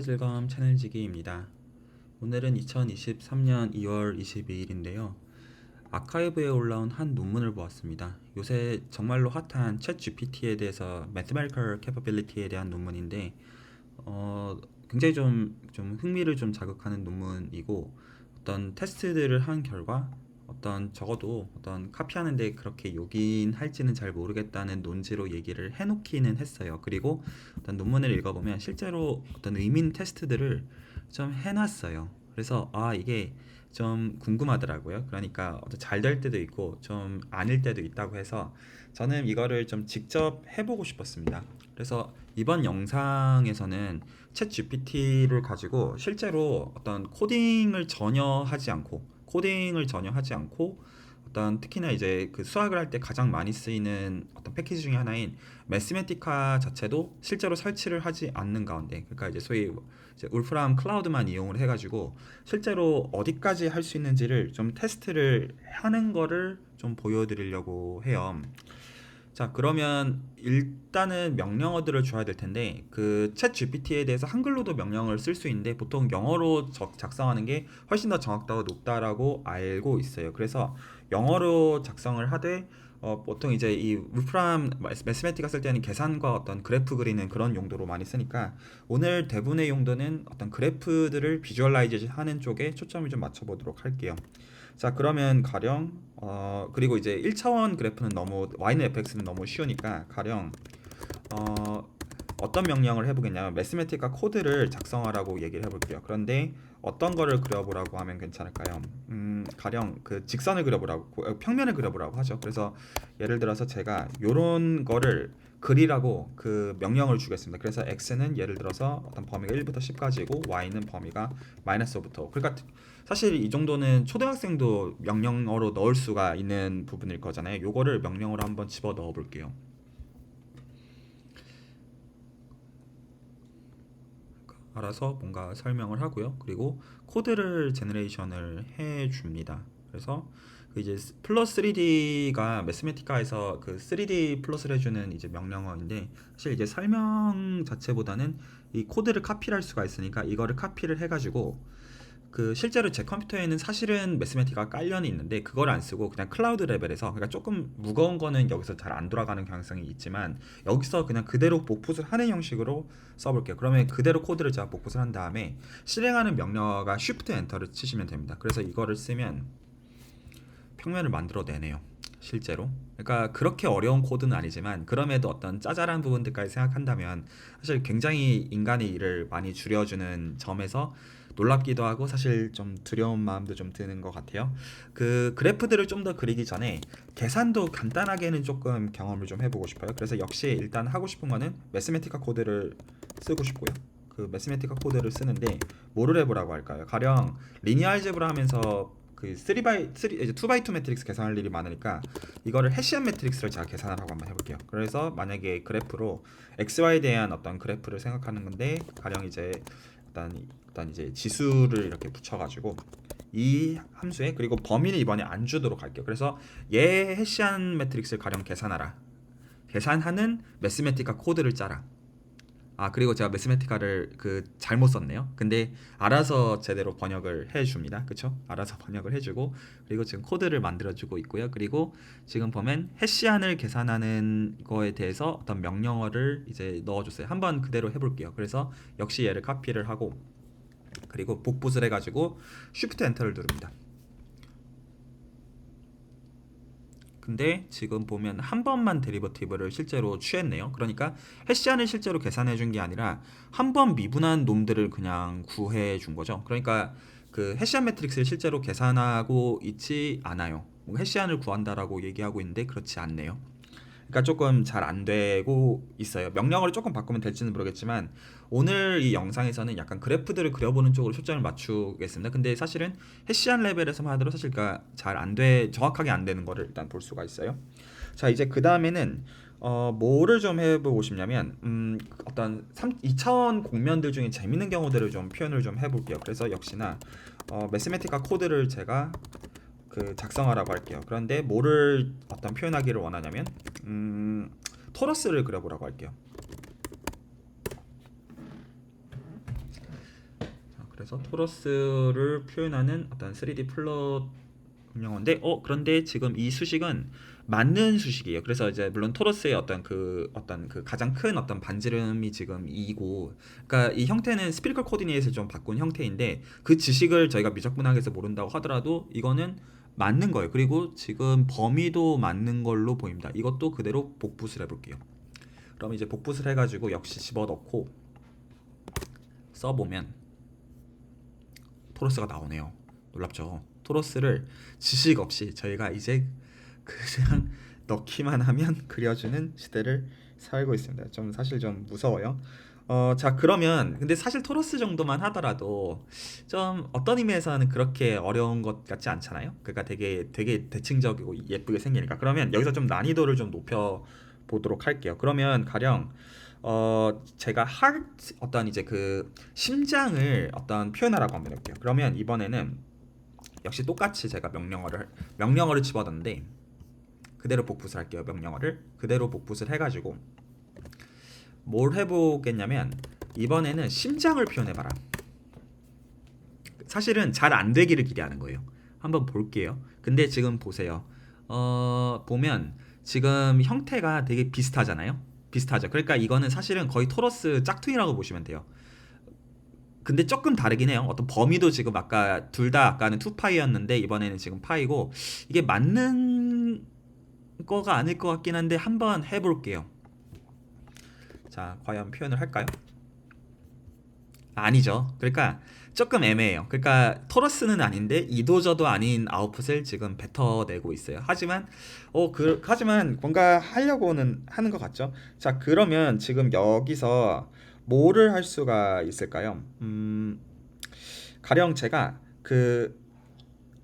즐거움 채널지기입니다. 오늘은 2023년 2월 22일인데요. 아카이브에 올라온 한 논문을 보았습니다. 요새 정말로 핫한 챗 GPT에 대해서 Mathematical Capability에 대한 논문인데 굉장히 좀 흥미를 좀 자극하는 논문이고, 어떤 테스트들을 한 결과 적어도 어떤 카피하는데 그렇게 요긴할지는 잘 모르겠다는 논지로 얘기를 해놓기는 했어요. 그리고 어떤 논문을 읽어보면 실제로 어떤 의미 있는 테스트들을 좀 해놨어요. 그래서 이게 좀 궁금하더라고요. 그러니까 잘 될 때도 있고 좀 아닐 때도 있다고 해서 저는 이거를 좀 직접 해보고 싶었습니다. 그래서 이번 영상에서는 챗 GPT를 가지고 실제로 어떤 코딩을 전혀 하지 않고 어떤 특히나 이제 그 수학을 할 때 가장 많이 쓰이는 어떤 패키지 중에 하나인 매스메티카 자체도 실제로 설치를 하지 않는 가운데, 그러니까 이제 소위 이제 울프람 클라우드만 이용을 해가지고 실제로 어디까지 할 수 있는지를 좀 테스트를 하는 거를 좀 보여드리려고 해요. 자, 그러면 일단은 명령어들을 줘야 될 텐데, 그 챗 GPT에 대해서 한글로도 명령을 쓸 수 있는데 보통 영어로 작성하는 게 훨씬 더 정확도가 높다라고 알고 있어요. 그래서 영어로 작성을 하되 보통 이제 이 울프람 매스메티카 쓸 때는 계산과 어떤 그래프 그리는 그런 용도로 많이 쓰니까 오늘 대부분의 용도는 어떤 그래프들을 비주얼라이즈 하는 쪽에 초점을 좀 맞춰보도록 할게요. 자, 그러면 가령 그리고 이제 1차원 그래프는 너무 y는 fx는 너무 쉬우니까 가령 어, 어떤 명령을 해보겠냐면 매스메티카 코드를 작성하라고 얘기를 해볼게요. 그런데 어떤 거를 그려보라고 하면 괜찮을까요? 가령 그 직선을 그려보라고, 평면을 그려보라고 하죠. 그래서 예를 들어서 제가 요런 거를 그리라고 그 명령을 주겠습니다. 그래서 x는 예를 들어서 어떤 범위가 1부터 10까지고 y는 범위가 마이너스 5부터, 그러니까 사실 이 정도는 초등학생도 명령어로 넣을 수가 있는 부분일 거잖아요. 요거를 명령어로 한번 집어 넣어 볼게요. 알아서 뭔가 설명을 하고요. 그리고 코드를 제너레이션을 해 줍니다. 그래서 그 이제 플러스 3D가 매스메티카에서 그 3D 플러스를 해주는 이제 명령어인데, 사실 이제 설명 자체보다는 이 코드를 카피를 할 수가 있으니까 이거를 카피를 해가지고 그 실제로 제 컴퓨터에는 사실은 매스메티가 깔려는 있는데 그걸 안 쓰고 그냥 클라우드 레벨에서, 그러니까 조금 무거운 거는 여기서 잘 안 돌아가는 경향성이 있지만 여기서 그냥 그대로 복붙을 하는 형식으로 써볼게요. 그러면 그대로 코드를 제가 복붙을 한 다음에 실행하는 명령어가 Shift Enter를 치시면 됩니다. 그래서 이거를 쓰면 평면을 만들어내네요, 실제로. 그러니까 그렇게 어려운 코드는 아니지만 그럼에도 어떤 짜잘한 부분들까지 생각한다면 사실 굉장히 인간의 일을 많이 줄여주는 점에서 놀랍기도 하고 사실 좀 두려운 마음도 좀 드는 것 같아요. 그 그래프들을 좀 더 그리기 전에 계산도 간단하게는 조금 경험을 좀 해보고 싶어요. 그래서 역시 일단 하고 싶은 거는 매스메티카 코드를 쓰고 싶고요. 그 매스메티카 코드를 쓰는데 뭐를 해보라고 할까요? 가령 리니어 알제브라 하면서 그 3x3 이제 2x2 매트릭스 계산할 일이 많으니까 이거를 해시안 매트릭스를 제가 계산하라고 한번 해볼게요. 그래서 만약에 그래프로 xy에 대한 어떤 그래프를 생각하는 건데, 가령 이제 어떤 이제 지수를 이렇게 붙여가지고 이 함수에, 그리고 범위는 이번에 안 주도록 할게요. 그래서 얘 해시안 매트릭스를 가령 계산하라, 계산하는 매스메티카 코드를 짜라. 그리고 제가 매스메티카를 그 잘못 썼네요. 근데 알아서 제대로 번역을 해줍니다. 그쵸? 알아서 번역을 해주고, 그리고 지금 코드를 만들어주고 있고요. 그리고 지금 보면 해시안을 계산하는 거에 대해서 어떤 명령어를 이제 넣어줬어요. 한번 그대로 해볼게요. 그래서 역시 얘를 카피를 하고, 그리고 복붙을 해가지고 Shift 엔터를 누릅니다. 근데 지금 보면 한 번만 데리버티브를 실제로 취했네요. 그러니까 해시안을 실제로 계산해 준 게 아니라 한 번 미분한 놈들을 그냥 구해 준 거죠. 그러니까 그 해시안 매트릭스를 실제로 계산하고 있지 않아요. 해시안을 구한다라고 얘기하고 있는데 그렇지 않네요. 그러니까 조금 잘 안 되고 있어요. 명령어를 조금 바꾸면 될지는 모르겠지만 오늘 이 영상에서는 약간 그래프들을 그려보는 쪽으로 초점을 맞추겠습니다. 근데 사실은 해시안 레벨에서만 하더라도 사실 잘 안 돼, 정확하게 안 되는 거를 일단 볼 수가 있어요. 자, 이제 그 다음에는 뭐를 좀 해보고 싶냐면 어떤 2차원 공면들 중에 재밌는 경우들을 좀 표현을 좀 해볼게요. 그래서 역시나 매스메티카 코드를 제가 그 작성하라고 할게요. 그런데 뭐를 어떤 표현하기를 원하냐면 토러스를 그려보라고 할게요. 그래서 토러스를 표현하는 어떤 3D 플롯 명령어인데 그런데 지금 이 수식은 맞는 수식이에요. 그래서 이제 물론 토러스의 어떤 그 가장 큰 어떤 반지름이 지금 2고, 그러니까 이 형태는 스피리컬 코디네이트를 좀 바꾼 형태인데 그 지식을 저희가 미적분학에서 모른다고 하더라도 이거는 맞는 거예요. 그리고 지금 범위도 맞는 걸로 보입니다. 이것도 그대로 복붙을 해볼게요. 그럼 이제 복붙을 해가지고 역시 집어넣고 써보면 토러스가 나오네요. 놀랍죠? 토러스를 지식 없이 저희가 이제 그냥 넣기만 하면 그려주는 시대를 살고 있습니다. 좀 사실 좀 무서워요. 자 그러면 근데 사실 토러스 정도만 하더라도 좀 어떤 의미에서는 그렇게 어려운 것 같지 않잖아요. 그러니까 되게 대칭적이고 예쁘게 생기니까. 그러면 여기서 좀 난이도를 좀 높여 보도록 할게요. 그러면 가령 제가 heart 어떤 이제 그 심장을 어떤 표현하라고 한번 해볼게요. 그러면 이번에는 역시 똑같이 제가 명령어를 집어넣는데 그대로 복붙을 할게요. 명령어를 그대로 복붙을 해가지고 뭘 해보겠냐면 이번에는 심장을 표현해봐라. 사실은 잘 안 되기를 기대하는 거예요. 한번 볼게요. 근데 지금 보세요. 보면 지금 형태가 되게 비슷하잖아요. 비슷하죠. 그러니까 이거는 사실은 거의 토러스 짝퉁이라고 보시면 돼요. 근데 조금 다르긴 해요. 어떤 범위도 지금 아까 둘 다 아까는 2파이였는데 이번에는 지금 파이고, 이게 맞는 거가 아닐 것 같긴 한데 한번 해볼게요. 자, 과연 표현을 할까요? 아니죠. 그러니까 조금 애매해요. 그러니까 토러스는 아닌데 이도저도 아닌 아웃풋을 지금 뱉어내고 있어요. 하지만 뭔가 하려고는 하는 것 같죠. 자, 그러면 지금 여기서 뭐를 할 수가 있을까요? 가령 제가 그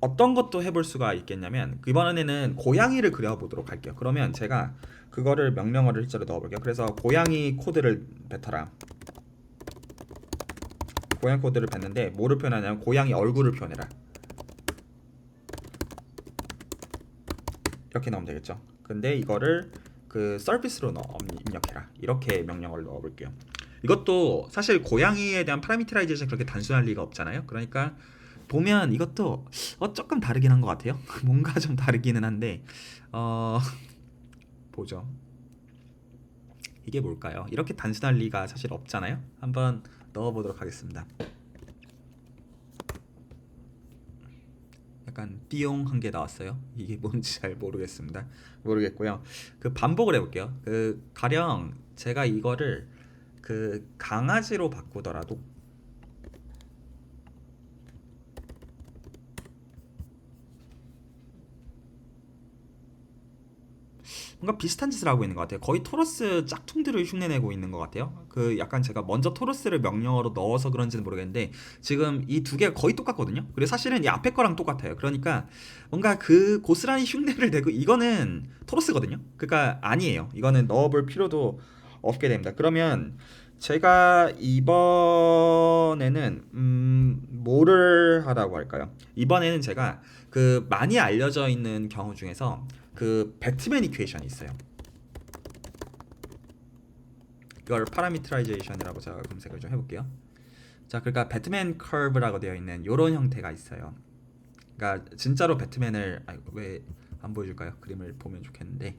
어떤 것도 해볼 수가 있겠냐면 이번에는 고양이를 그려보도록 할게요. 그러면 제가 그거를 명령어를 실제로 넣어볼게요. 그래서 고양이 코드를 뱉어라. 고양이 코드를 뱉는데 뭐를 표현하냐면 고양이 얼굴을 표현해라. 이렇게 넣으면 되겠죠. 근데 이거를 그 서비스로 입력해라. 이렇게 명령어를 넣어볼게요. 이것도 사실 고양이에 대한 파라미터라이제이션 그렇게 단순할 리가 없잖아요. 그러니까 보면 이것도 조금 다르긴 한 것 같아요. 뭔가 좀 다르기는 한데 보죠. 이게 뭘까요? 이렇게 단순할 리가 사실 없잖아요. 한번 넣어보도록 하겠습니다. 약간 띠용한 게 나왔어요. 이게 뭔지 잘 모르겠고요. 그 반복을 해볼게요. 그 가령 제가 이거를 그 강아지로 바꾸더라도 뭔가 비슷한 짓을 하고 있는 것 같아요. 거의 토러스 짝퉁들을 흉내내고 있는 것 같아요. 그 약간 제가 먼저 토러스를 명령어로 넣어서 그런지는 모르겠는데 지금 이 두 개가 거의 똑같거든요. 그리고 사실은 이 앞에 거랑 똑같아요. 그러니까 뭔가 그 고스란히 흉내를 내고 이거는 토러스거든요. 그러니까 아니에요. 이거는 넣어볼 필요도 없게 됩니다. 그러면 제가 이번에는 뭐를 하라고 할까요? 이번에는 제가 그 많이 알려져 있는 경우 중에서 그 배트맨 이퀘이션이 있어요. 이걸 파라미터라이제이션이라고 제가 검색을 좀 해볼게요. 자, 그러니까 배트맨 커브라고 되어 있는 이런 형태가 있어요. 그러니까 진짜로 배트맨을 왜 안 보여줄까요? 그림을 보면 좋겠는데,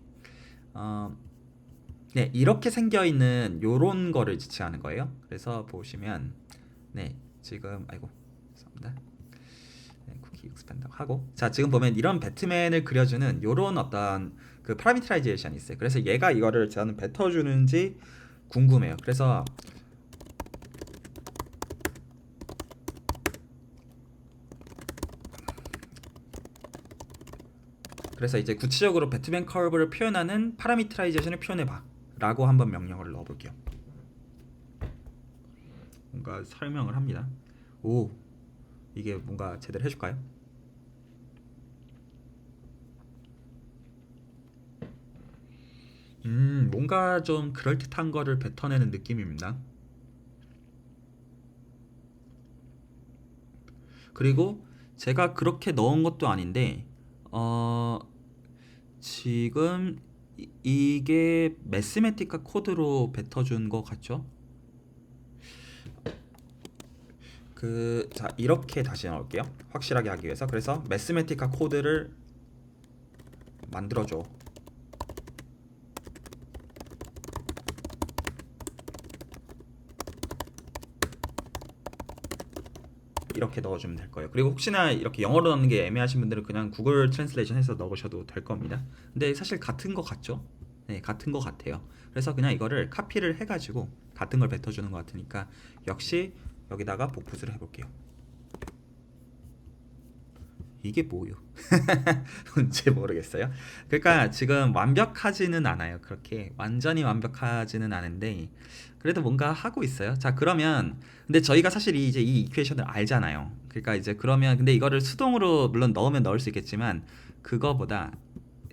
네, 이렇게 생겨 있는 요런 거를 지칭하는 거예요. 그래서 보시면 네, 지금 죄송합니다. 네, 쿠키 익스팬더 하고, 자 지금 보면 이런 배트맨을 그려주는 요런 어떤 그 파라미터라이제이션이 있어요. 그래서 얘가 이거를 저는 뱉어주는지 궁금해요. 그래서 이제 구체적으로 배트맨 커브를 표현하는 파라미터라이제이션을 표현해봐 라고 한번 명령어를 넣어볼게요. 뭔가 설명을 합니다. 오, 이게 뭔가 제대로 해줄까요? 뭔가 좀 그럴듯한 거를 뱉어내는 느낌입니다. 그리고 제가 그렇게 넣은 것도 아닌데 어 지금 이게 매스메티카 코드로 뱉어준 것 같죠? 자 이렇게 다시 넣을게요. 확실하게 하기 위해서. 그래서 매스메티카 코드를 만들어줘. 이렇게 넣어주면 될 거예요. 그리고 혹시나 이렇게 영어로 넣는 게 애매하신 분들은 그냥 구글 트랜슬레이션 해서 넣으셔도 될 겁니다. 근데 사실 같은 거 같죠? 네, 같은 거 같아요. 그래서 그냥 이거를 카피를 해가지고 같은 걸 뱉어주는 것 같으니까 역시 여기다가 복붙을 해볼게요. 이게 뭐요? 뭔지 모르겠어요. 그러니까 지금 완벽하지는 않아요. 그렇게 완전히 완벽하지는 않은데 그래도 뭔가 하고 있어요. 자, 그러면 근데 저희가 사실 이제 이 이퀘이션을 알잖아요. 그러니까 이제 그러면 근데 이거를 수동으로 물론 넣으면 넣을 수 있겠지만 그거보다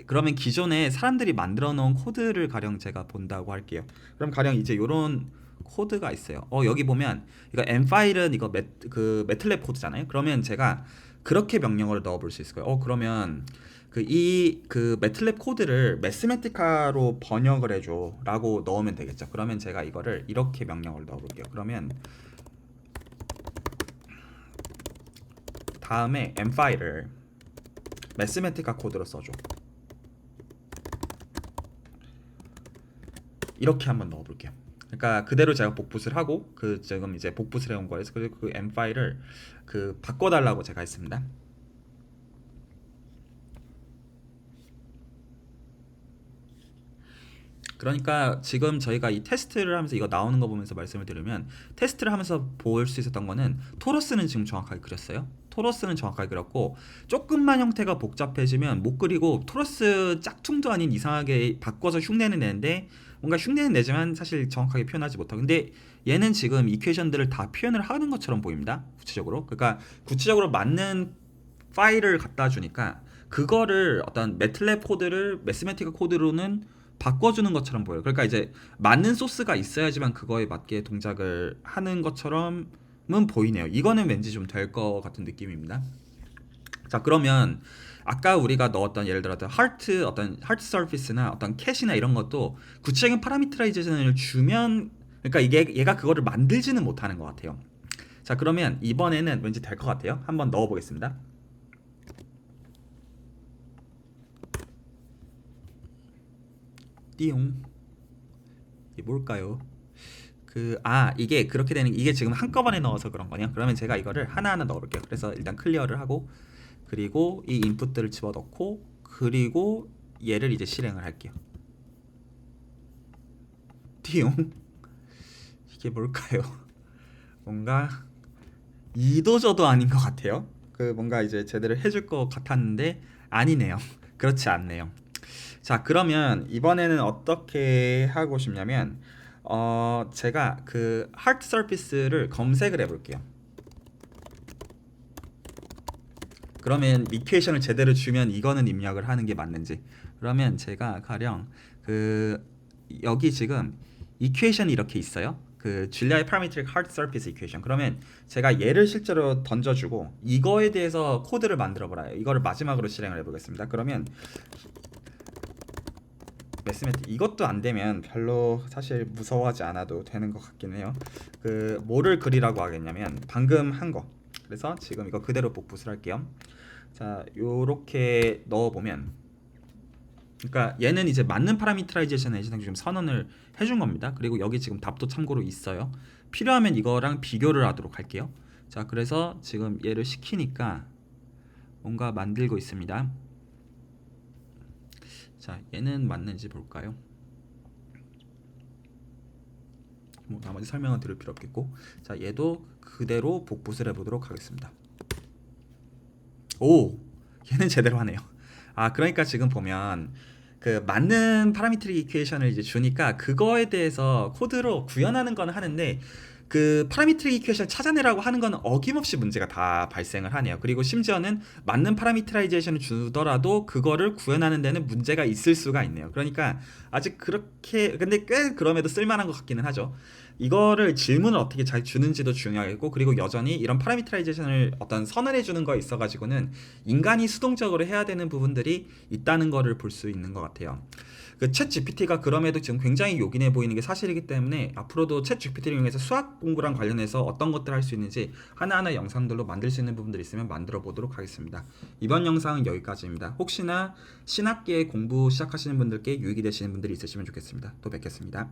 그러면 기존에 사람들이 만들어 놓은 코드를 가령 제가 본다고 할게요. 그럼 가령 이제 요런 코드가 있어요. 여기 보면 이거 m 파일은 이거 매틀랩 코드잖아요. 그러면 제가 그렇게 명령어를 넣어 볼 수 있을 거예요. 그러면 그 매틀랩 코드를 매스메티카로 번역을 해줘 라고 넣으면 되겠죠. 그러면 제가 이거를 이렇게 명령어를 넣어 볼게요. 그러면 다음에 m 파일을 매스메티카 코드로 써줘. 이렇게 한번 넣어 볼게요. 그러니까 그대로 제가 복붙을 하고 지금 이제 복붙을 해온 거에서 그리고 그 m 파일을 바꿔달라고 제가 했습니다. 그러니까 지금 저희가 이 테스트를 하면서 이거 나오는 거 보면서 말씀을 드리면 테스트를 하면서 볼 수 있었던 거는 토러스는 지금 정확하게 그렸어요. 토러스는 정확하게 그렸고 조금만 형태가 복잡해지면 못 그리고 토러스 짝퉁도 아닌 이상하게 바꿔서 흉내는 내는데 뭔가 흉내는 내지만 사실 정확하게 표현하지 못하고 근데 얘는 지금 이퀘이션들을 다 표현을 하는 것처럼 보입니다. 구체적으로. 그러니까 구체적으로 맞는 파일을 갖다 주니까 그거를 어떤 매틀랩 코드를 매스메티카 코드로는 바꿔주는 것처럼 보여요. 그러니까 이제 맞는 소스가 있어야지만 그거에 맞게 동작을 하는 것처럼은 보이네요. 이거는 왠지 좀 될 것 같은 느낌입니다. 자, 그러면 아까 우리가 넣었던 예를 들어 어떤 하트 서피스나 어떤 캣이나 이런 것도 구체적인 파라미터라이제이션을 주면 그러니까 이게 얘가 그거를 만들지는 못하는 것 같아요. 자, 그러면 이번에는 왠지 될 것 같아요. 한번 넣어보겠습니다. 띠용. 이게 뭘까요? 이게 그렇게 되는 이게 지금 한꺼번에 넣어서 그런 거냐? 그러면 제가 이거를 하나하나 넣어볼게요. 그래서 일단 클리어를 하고 그리고 이 인풋들을 집어넣고 그리고 얘를 이제 실행을 할게요. 띠용. 이게 뭘까요? 뭔가 이도저도 아닌 것 같아요. 뭔가 이제 제대로 해줄 것 같았는데 아니네요. 그렇지 않네요. 자, 그러면 이번에는 어떻게 하고 싶냐면 제가 하트 서피스를 검색을 해볼게요. 그러면 이퀘이션을 제대로 주면 이거는 입력을 하는 게 맞는지. 그러면 제가 가령 여기 지금 이퀘이션이 이렇게 있어요. 줄리아의 파라미트릭 하트 서피스 이퀘이션. 그러면 제가 얘를 실제로 던져주고 이거에 대해서 코드를 만들어 보라요. 이거를 마지막으로 실행을 해보겠습니다. 그러면 매스매틱 이것도 안 되면 별로 사실 무서워하지 않아도 되는 것 같긴 해요. 뭐를 그리라고 하겠냐면 방금 한 거. 그래서 지금 이거 그대로 복붙을 할게요. 자, 요렇게 넣어보면 그러니까 얘는 이제 맞는 파라미터라이제이션에 지금 선언을 해준 겁니다. 그리고 여기 지금 답도 참고로 있어요. 필요하면 이거랑 비교를 하도록 할게요. 자, 그래서 지금 얘를 시키니까 뭔가 만들고 있습니다. 자, 얘는 맞는지 볼까요? 뭐 나머지 설명은 드릴 필요 없겠고, 자, 얘도 그대로 복붙을 해보도록 하겠습니다. 오, 얘는 제대로 하네요. 그러니까 지금 보면 맞는 파라미트릭 이퀘이션을 이제 주니까 그거에 대해서 코드로 구현하는 건 하는데 파라미트릭 이퀘이션을 찾아내라고 하는 건 어김없이 문제가 다 발생을 하네요. 그리고 심지어는 맞는 파라미터라이제이션을 주더라도 그거를 구현하는 데는 문제가 있을 수가 있네요. 그러니까 아직 그렇게 근데 꽤 그럼에도 쓸만한 것 같기는 하죠. 이거를 질문을 어떻게 잘 주는지도 중요하겠고 그리고 여전히 이런 파라미터라이제이션을 어떤 선언해 주는 거에 있어 가지고는 인간이 수동적으로 해야 되는 부분들이 있다는 거를 볼 수 있는 것 같아요. 그 챗 GPT가 그럼에도 지금 굉장히 요긴해 보이는 게 사실이기 때문에 앞으로도 챗 GPT를 이용해서 수학 공부랑 관련해서 어떤 것들을 할 수 있는지 하나하나 영상들로 만들 수 있는 부분들이 있으면 만들어 보도록 하겠습니다. 이번 영상은 여기까지입니다. 혹시나 신학기에 공부 시작하시는 분들께 유익이 되시는 분들이 있으시면 좋겠습니다. 또 뵙겠습니다.